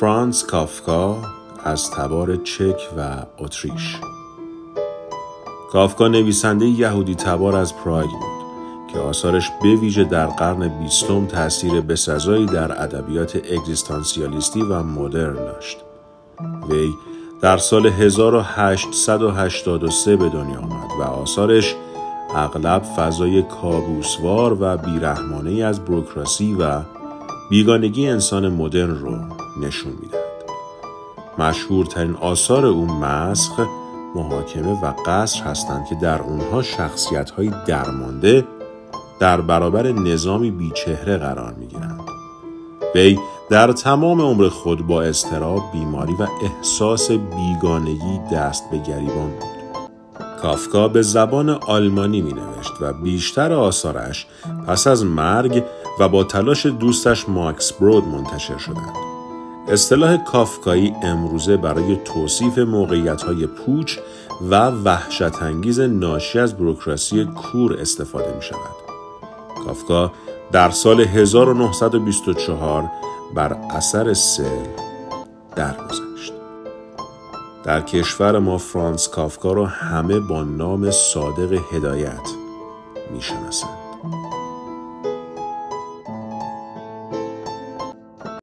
فرانتس کافکا از تبار چک و اتریش. کافکا نویسنده یهودی تبار از پراگ بود که آثارش به ویژه در قرن 20 تأثیر بسزایی در ادبیات اگزیستانسیالیستی و مدرن داشت. وی در سال 1883 به دنیا آمد و آثارش اغلب فضای کابوسوار و بیرحمانه‌ای از بوروکراسی و بیگانگی انسان مدرن رو نشون میدهد. مشهورترین آثار او مسخ، محاکمه و قصر هستند که در اونها شخصیت‌های درمانده در برابر نظامی بیچهره قرار می‌گیرند. وی در تمام عمر خود با اضطراب، بیماری و احساس بیگانگی دست به گریبان بود. کافکا به زبان آلمانی می‌نوشت و بیشتر آثارش پس از مرگ و با تلاش دوستش ماکس برود منتشر شدند. اصطلاح کافکایی امروزه برای توصیف موقعیت‌های پوچ و وحشت‌انگیز ناشی از بوروکراسی کور استفاده می‌شود. کافکا در سال 1924 بر اثر سیل درگذشت. در کشور ما فرانتس کافکا را همه با نام صادق هدایت می‌شناسند.